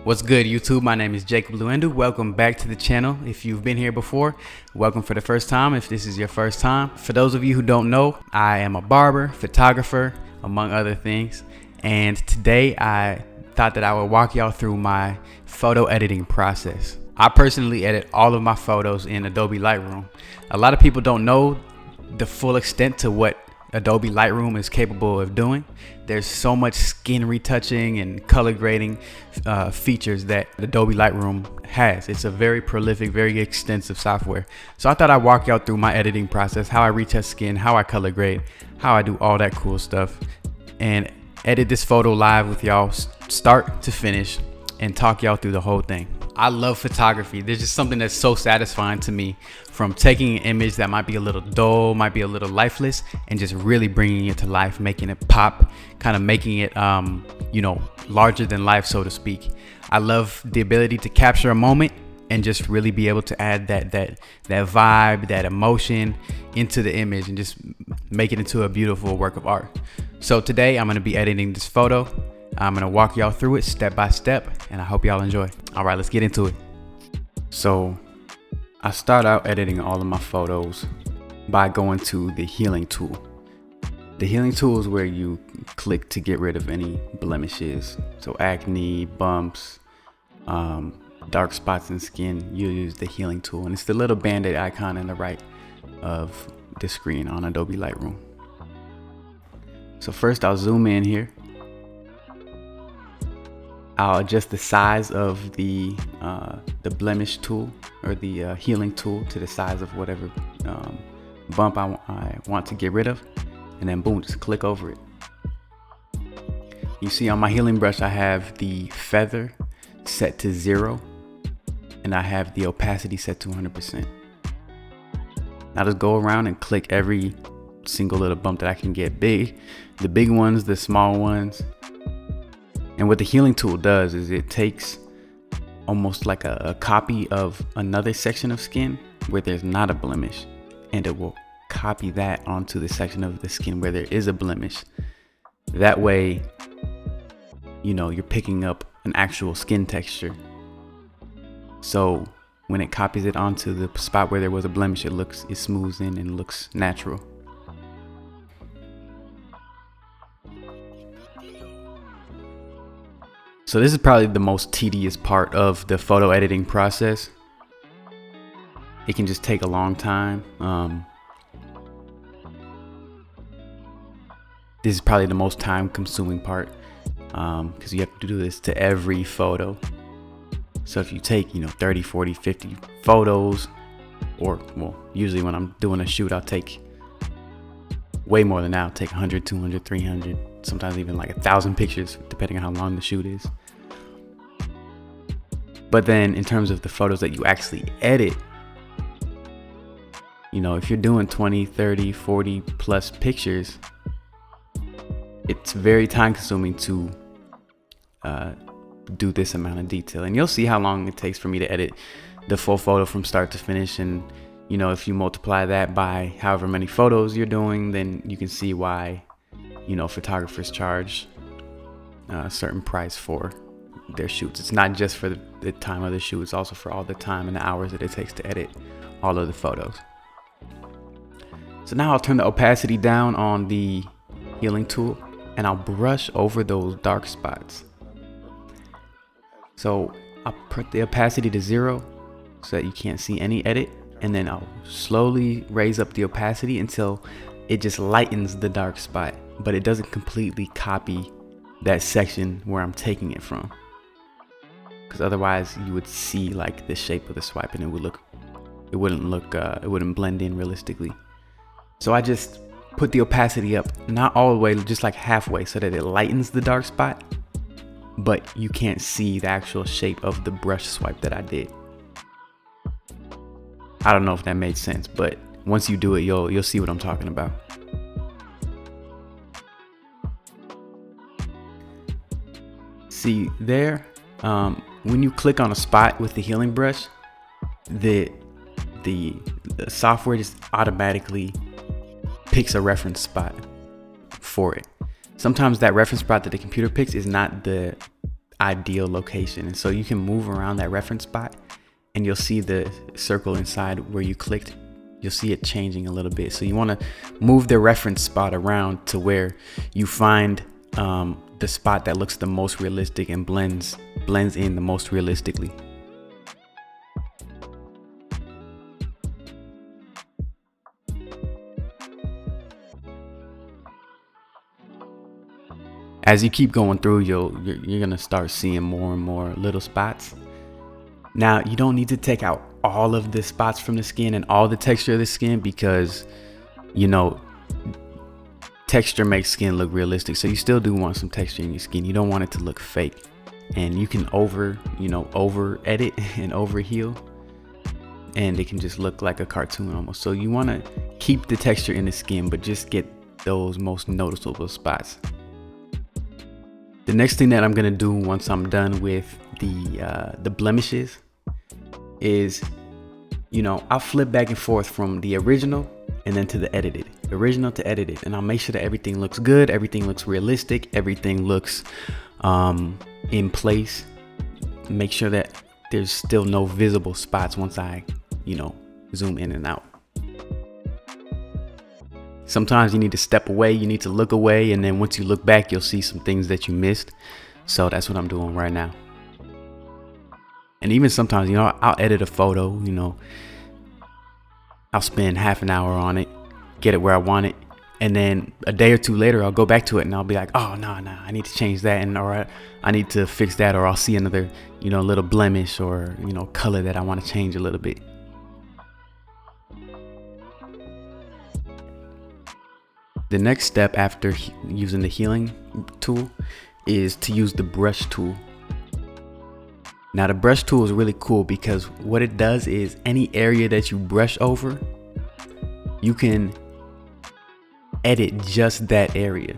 What's good, YouTube? My name is Jacob Luendu. Welcome back to the channel. If you've been here before, welcome for the first time. If this is your first time, for those of you who don't know, I am a barber, photographer, among other things. And today I thought that I would walk y'all through my photo editing process. I personally edit all of my photos in Adobe Lightroom. A lot of people don't know the full extent to what Adobe Lightroom is capable of doing. There's so much skin retouching and color grading features that Adobe Lightroom has. It's a very prolific, very extensive software. So I thought I'd walk y'all through my editing process, how I retouch skin, how I color grade, how I do all that cool stuff, and edit this photo live with y'all start to finish and talk y'all through the whole thing. I love photography. There's just something that's so satisfying to me from taking an image that might be a little dull, might be a little lifeless, and just really bringing it to life, making it pop, kind of making it, larger than life, so to speak. I love the ability to capture a moment and just really be able to add that vibe, that emotion into the image and just make it into a beautiful work of art. So today I'm going to be editing this photo. I'm gonna walk y'all through it step by step, and I hope y'all enjoy. All right, let's get into it. So I start out editing all of my photos by going to the healing tool. The healing tool is where you click to get rid of any blemishes. So acne, bumps, dark spots in skin, you use the healing tool. And it's the little band-aid icon in the right of the screen on Adobe Lightroom. So first I'll zoom in here. I'll adjust the size of the blemish tool or the healing tool to the size of whatever bump I want to get rid of, and then boom, just click over it. You see on my healing brush I have the feather set to 0 and I have the opacity set to 100%. Now just go around and click every single little bump that I can get, the big ones, the small ones. And what the healing tool does is it takes almost like a copy of another section of skin where there's not a blemish, and it will copy that onto the section of the skin where there is a blemish. That way, you're picking up an actual skin texture. So when it copies it onto the spot where there was a blemish, it smooths in and looks natural. So this is probably the most tedious part of the photo editing process. It can just take a long time. This is probably the most time consuming part because you have to do this to every photo. So if you take 30, 40, 50 photos, or usually when I'm doing a shoot I'll take way more than that. I'll take 100, 200, 300, sometimes even like 1,000 pictures depending on how long the shoot is. But then in terms of the photos that you actually edit, if you're doing 20, 30, 40 plus pictures, it's very time consuming to do this amount of detail. And you'll see how long it takes for me to edit the full photo from start to finish. And if you multiply that by however many photos you're doing, then you can see why photographers charge a certain price for their shoots. It's not just for the time of the shoot, it's also for all the time and the hours that it takes to edit all of the photos. So now I'll turn the opacity down on the healing tool and I'll brush over those dark spots. So I'll put the opacity to 0 so that you can't see any edit, and then I'll slowly raise up the opacity until it just lightens the dark spot, but it doesn't completely copy that section where I'm taking it from, because otherwise you would see like the shape of the swipe and it wouldn't blend in realistically. So I just put the opacity up, not all the way, just like halfway, so that it lightens the dark spot, but you can't see the actual shape of the brush swipe that I did. I don't know if that made sense, but once you do it, you'll see what I'm talking about. See there, when you click on a spot with the healing brush, the software just automatically picks a reference spot for it. Sometimes that reference spot that the computer picks is not the ideal location. And so you can move around that reference spot and you'll see the circle inside where you clicked. You'll see it changing a little bit. So you want to move the reference spot around to where you find the spot that looks the most realistic and blends in the most realistically. As you keep going through, you're gonna start seeing more and more little spots. Now, you don't need to take out all of the spots from the skin and all the texture of the skin, because, you know, texture makes skin look realistic. So you still do want some texture in your skin. You don't want it to look fake. And you can over edit and over heal, and it can just look like a cartoon almost. So you want to keep the texture in the skin, but just get those most noticeable spots. The next thing that I'm gonna do once I'm done with the blemishes is, you know, I'll flip back and forth from the original and then to the edited, original to edited, and I'll make sure that everything looks good, everything looks realistic, everything looks in place. Make sure that there's still no visible spots once I, you know, zoom in and out. Sometimes you need to step away, you need to look away, and then once you look back, you'll see some things that you missed. So that's what I'm doing right now. And even sometimes, you know, I'll edit a photo, you know, I'll spend half an hour on it, get it where I want it, and then a day or two later, I'll go back to it and I'll be like, oh, no, I need to change that, and or I need to fix that, or I'll see another, you know, little blemish or, you know, color that I want to change a little bit. The next step after using the healing tool is to use the brush tool. Now, the brush tool is really cool because what it does is any area that you brush over, you can edit just that area.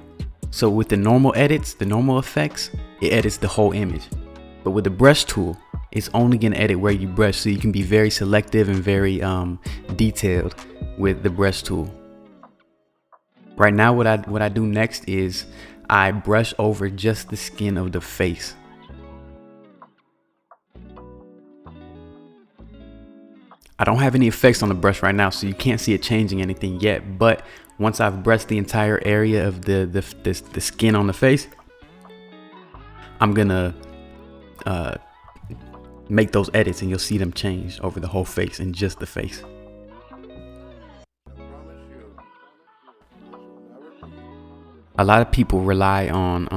So with the normal edits, the normal effects, it edits the whole image. But with the brush tool, it's only gonna edit where you brush, so you can be very selective and very detailed with the brush tool. Right now, what I do next is I brush over just the skin of the face. I don't have any effects on the brush right now, so you can't see it changing anything yet. But once I've brushed the entire area of the skin on the face, I'm gonna make those edits, and you'll see them change over the whole face and just the face. A lot of people rely on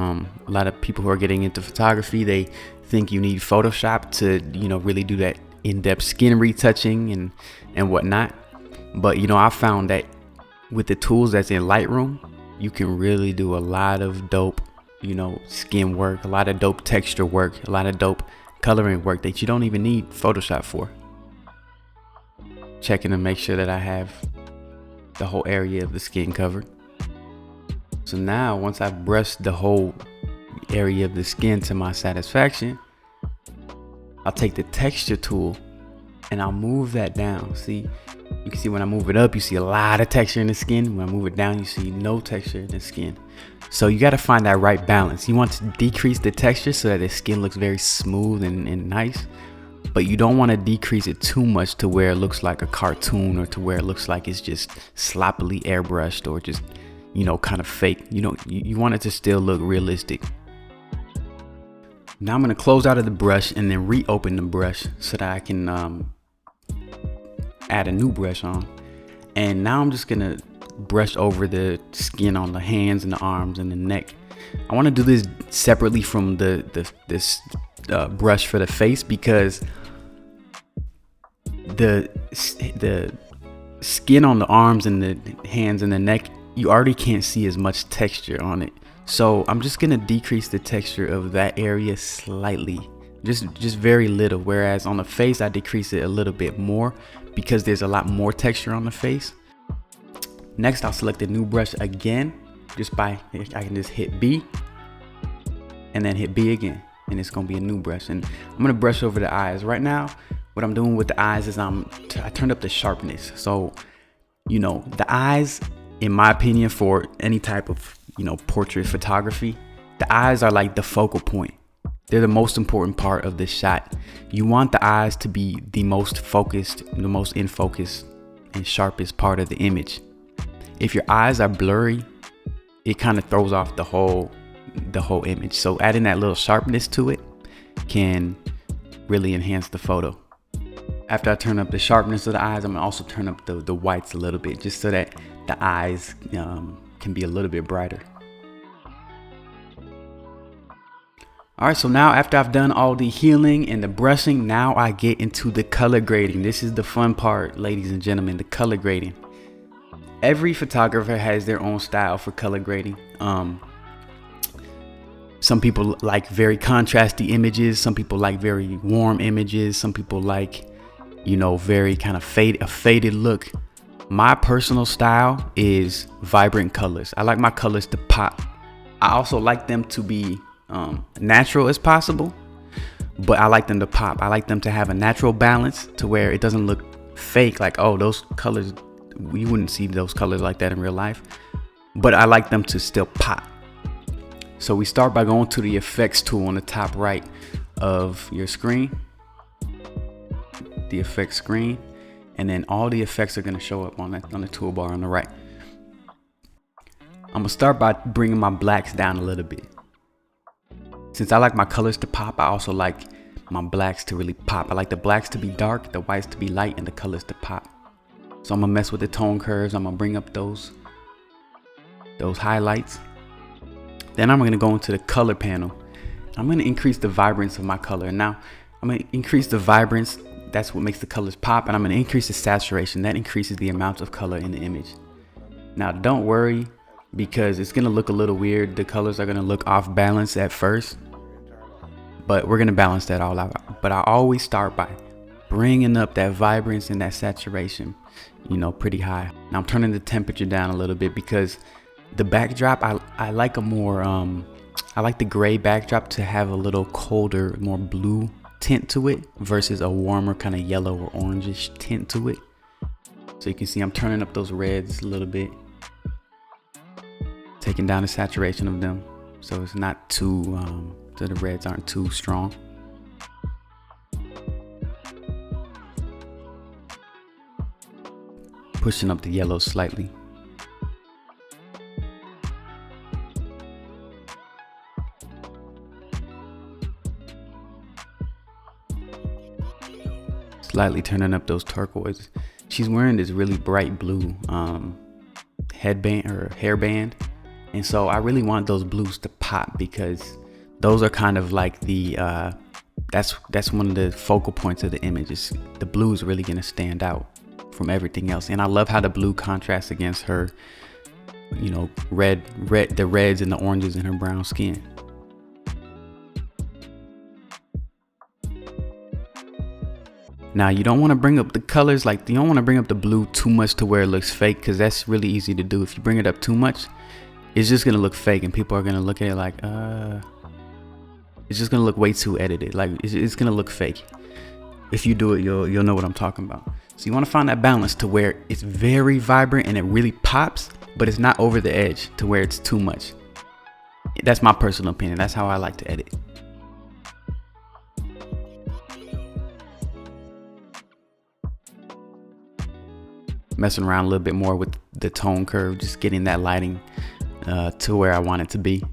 a lot of people who are getting into photography. They think you need Photoshop to, you know, really do that in-depth skin retouching and whatnot. But, you know, I found that with the tools that's in Lightroom, you can really do a lot of dope, you know, skin work, a lot of dope texture work, a lot of dope coloring work that you don't even need Photoshop for. Checking to make sure that I have the whole area of the skin covered. So now, once I've brushed the whole area of the skin to my satisfaction, I'll take the texture tool and I'll move that down. See, you can see when I move it up, you see a lot of texture in the skin. When I move it down, you see no texture in the skin. So you got to find that right balance. You want to decrease the texture so that the skin looks very smooth and nice, but you don't want to decrease it too much to where it looks like a cartoon, or to where it looks like it's just sloppily airbrushed, or just, you know, kind of fake. You know, you want it to still look realistic. Now I'm going to close out of the brush and then reopen the brush so that I can add a new brush on. And now I'm just going to brush over the skin on the hands and the arms and the neck. I want to do this separately from this brush for the face, because the skin on the arms and the hands and the neck, you already can't see as much texture on it. So I'm just gonna decrease the texture of that area slightly, just very little. Whereas on the face, I decrease it a little bit more because there's a lot more texture on the face. Next, I'll select a new brush again, I can just hit B and then hit B again, and it's gonna be a new brush. And I'm gonna brush over the eyes. Right now, what I'm doing with the eyes is I turned up the sharpness. So, you know, the eyes, in my opinion, for any type of, you know, portrait photography, the eyes are like the focal point. They're the most important part of this shot. You want the eyes to be the most focused, the most in focus and sharpest part of the image. If your eyes are blurry, it kind of throws off the whole image. So adding that little sharpness to it can really enhance the photo. After I turn up the sharpness of the eyes, I'm gonna also turn up the whites a little bit, just so that the eyes can be a little bit brighter. All right, so now after I've done all the healing and the brushing, now I get into the color grading. This is the fun part, ladies and gentlemen, the color grading. Every photographer has their own style for color grading. Some people like very contrasty images. Some people like very warm images. Some people like, very kind of a faded look. My personal style is vibrant colors. I like my colors to pop. I also like them to be natural as possible, but I like them to pop. I like them to have a natural balance to where it doesn't look fake, like, oh, those colors, you wouldn't see those colors like that in real life, but I like them to still pop. So we start by going to the effects tool on the top right of your screen, the effects screen, and then all the effects are going to show up on the toolbar on the right. I'm gonna start by bringing my blacks down a little bit. Since I like my colors to pop, I also like my blacks to really pop. I like the blacks to be dark, the whites to be light, and the colors to pop. So I'm gonna mess with the tone curves. I'm gonna bring up those highlights. Then I'm gonna go into the color panel. I'm gonna increase the vibrance of my color. Now I'm gonna increase the vibrance. That's what makes the colors pop. And I'm gonna increase the saturation. That increases the amount of color in the image. Now don't worry, because it's gonna look a little weird. The colors are gonna look off balance at first, but we're gonna balance that all out. But I always start by bringing up that vibrance and that saturation, pretty high. Now I'm turning the temperature down a little bit because the backdrop, I like a more, I like the gray backdrop to have a little colder, more blue tint to it versus a warmer kind of yellow or orangish tint to it. So you can see I'm turning up those reds a little bit, taking down the saturation of them so it's not too, so the reds aren't too strong. Pushing up the yellow slightly. Slightly turning up those turquoises. She's wearing this really bright blue headband or hairband, and so I really want those blues to pop because those are kind of like the that's one of the focal points of the image. The blue is really gonna stand out from everything else, and I love how the blue contrasts against her, the reds and the oranges in her brown skin. Now you don't want to bring up the colors, like you don't want to bring up the blue too much to where it looks fake, because that's really easy to do. If you bring it up too much, it's just gonna look fake, and people are gonna look at it like, it's just gonna look way too edited. Like it's gonna look fake. If you do it, you'll know what I'm talking about. So you want to find that balance to where it's very vibrant and it really pops, but it's not over the edge to where it's too much. That's my personal opinion. That's how I like to edit. Messing around a little bit more with the tone curve, just getting that lighting to where I want it to be.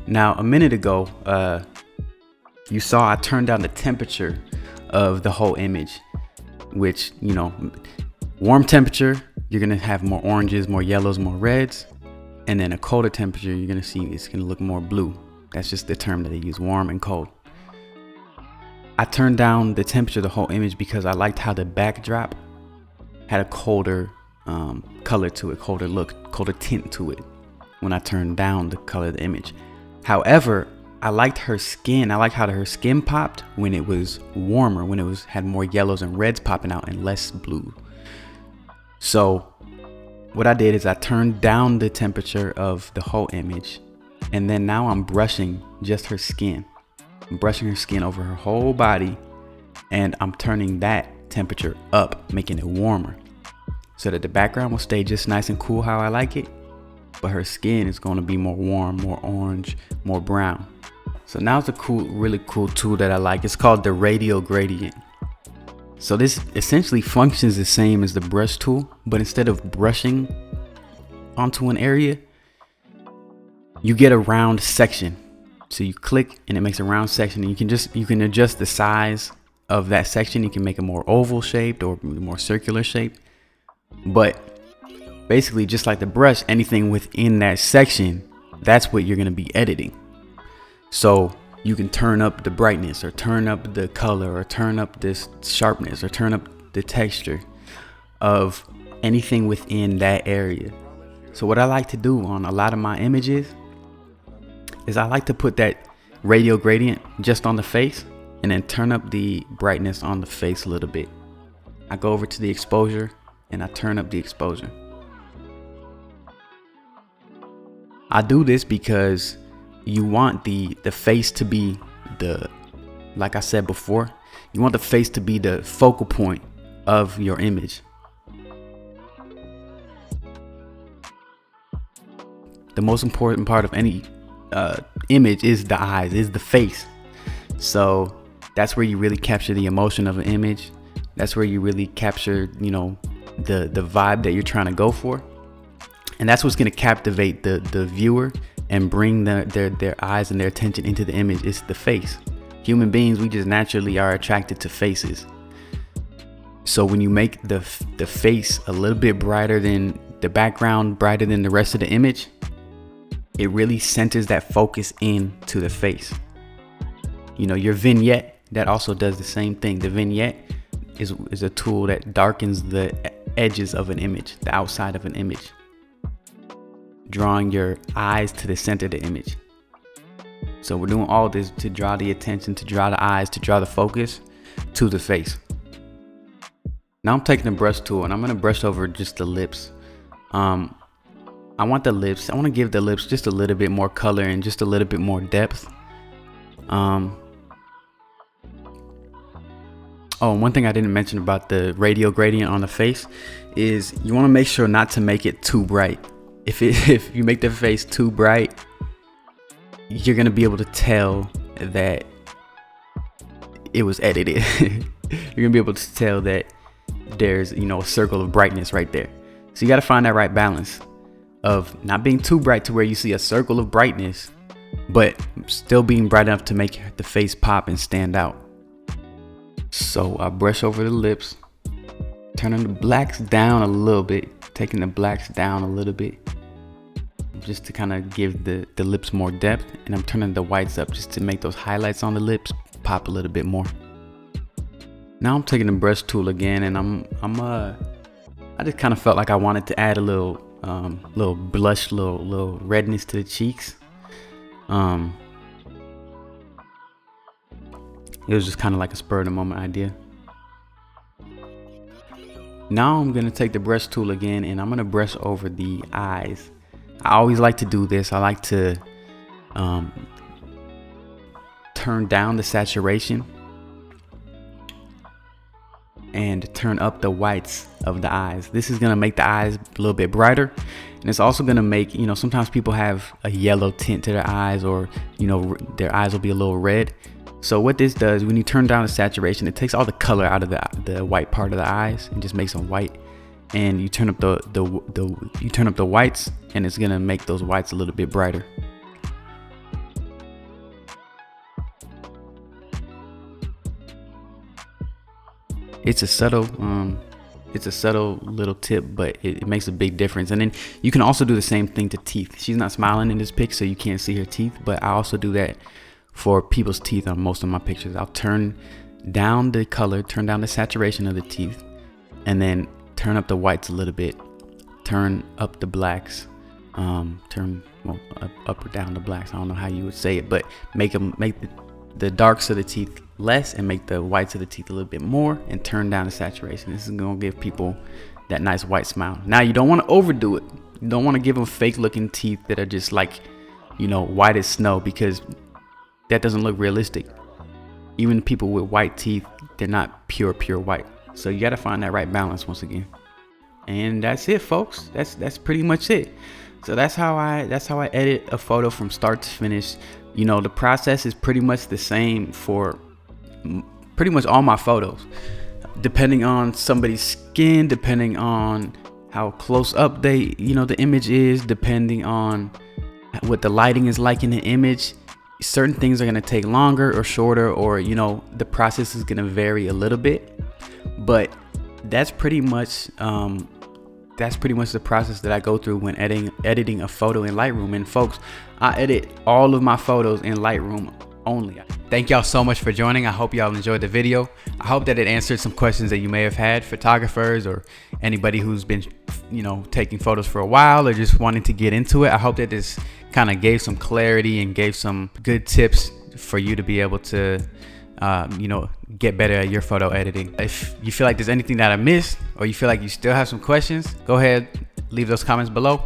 Now, a minute ago, you saw I turned down the temperature of the whole image, which, warm temperature, you're gonna have more oranges, more yellows, more reds, and then a colder temperature, you're gonna see it's gonna look more blue. That's just the term that they use, warm and cold. I turned down the temperature of the whole image because I liked how the backdrop had a colder color to it, colder look, colder tint to it when I turned down the color of the image. However, I liked her skin. I liked how her skin popped when it was warmer, when it had more yellows and reds popping out and less blue. So what I did is I turned down the temperature of the whole image, and then now I'm brushing just her skin. I'm brushing her skin over her whole body, and I'm turning that temperature up, making it warmer. so that the background will stay just nice and cool how I like it, but her skin is going to be more warm, more orange, more brown. So now it's a really cool tool that I like. It's called the radial gradient. So this essentially functions the same as the brush tool, but instead of brushing onto an area, you get a round section. So you click and it makes a round section, and you can adjust the size of that section. You can make it more oval shaped or more circular shaped. But basically, just like the brush, anything within that section, that's what you're going to be editing. So you can turn up the brightness, or turn up the color, or turn up this sharpness, or turn up the texture of anything within that area. So what I like to do on a lot of my images is I like to put that radial gradient just on the face, and then turn up the brightness on the face a little bit. I go over to the exposure and I turn up the exposure. I do this because you want the face to be like I said before, you want the face to be the focal point of your image. The most important part of any image is the eyes, is the face. So that's where you really capture the emotion of an image. That's where you really capture, the vibe that you're trying to go for. And that's what's going to captivate the viewer and bring their eyes and their attention into the image. It's the face. Human beings, we just naturally are attracted to faces. So when you make the face a little bit brighter than the background, brighter than the rest of the image, it really centers that focus into the face. Your vignette, that also does the same thing. The vignette is a tool that darkens the edges of an image, the outside of an image, drawing your eyes to the center of the image. So we're doing all this to draw the attention, to draw the eyes, to draw the focus to the face. Now I'm taking the brush tool and I'm going to brush over just the lips. I want to give the lips just a little bit more color and just a little bit more depth. One thing I didn't mention about the radial gradient on the face is you want to make sure not to make it too bright. If you make the face too bright, you're going to be able to tell that it was edited. You're going to be able to tell that there's, a circle of brightness right there. So you got to find that right balance of not being too bright to where you see a circle of brightness, but still being bright enough to make the face pop and stand out. So I brush over the lips, turning the blacks down a little bit, taking the blacks down a little bit, just to kind of give the lips more depth. And I'm turning the whites up just to make those highlights on the lips pop a little bit more. Now I'm taking the brush tool again, and I just kind of felt like I wanted to add a little blush, little redness to the cheeks. It was just kind of like a spur of the moment idea. Now I'm gonna take the brush tool again, and I'm gonna brush over the eyes. I always like to do this. I like to turn down the saturation and turn up the whites of the eyes. This is gonna make the eyes a little bit brighter, and it's also gonna make, sometimes people have a yellow tint to their eyes, or their eyes will be a little red. So what this does, when you turn down the saturation, it takes all the color out of the white part of the eyes and just makes them white. And you turn up the whites, and it's gonna make those whites a little bit brighter. It's a subtle little tip, but it makes a big difference. And then you can also do the same thing to teeth. She's not smiling in this pic, so you can't see her teeth, but I also do that for people's teeth on most of my pictures. I'll turn down the color, turn down the saturation of the teeth, and then turn up the whites a little bit, turn up the blacks, up or down the blacks. I don't know how you would say it, but make the darks of the teeth less and make the whites of the teeth a little bit more, and turn down the saturation. This is gonna give people that nice white smile. Now you don't want to overdo it. You don't want to give them fake looking teeth that are just like, white as snow, because that doesn't look realistic. Even people with white teeth, they're not pure white. So you got to find that right balance once again. And that's it, folks. That's pretty much it. So that's how I edit a photo from start to finish. You know, the process is pretty much the same for pretty much all my photos, depending on somebody's skin, depending on how close up the image is, depending on what the lighting is like in the image. Certain things are going to take longer or shorter, or the process is going to vary a little bit, but that's pretty much the process that I go through when editing a photo in Lightroom. And folks, I edit all of my photos in Lightroom only. Thank y'all so much for joining. I hope y'all enjoyed the video. I hope that it answered some questions that you may have had, photographers or anybody who's been taking photos for a while or just wanting to get into it. I hope that this kind of gave some clarity and gave some good tips for you to be able to get better at your photo editing. If you feel like there's anything that I missed, or you feel like you still have some questions, go ahead, leave those comments below.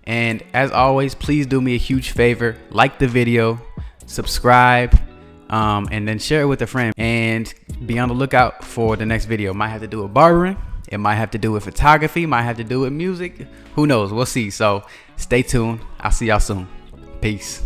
And as always, please do me a huge favor, like the video, subscribe, and then share it with a friend, and be on the lookout for the next video. Might have to do with barbering, it might have to do with photography, might have to do with music, who knows, we'll see. So stay tuned. I'll see y'all soon. Peace.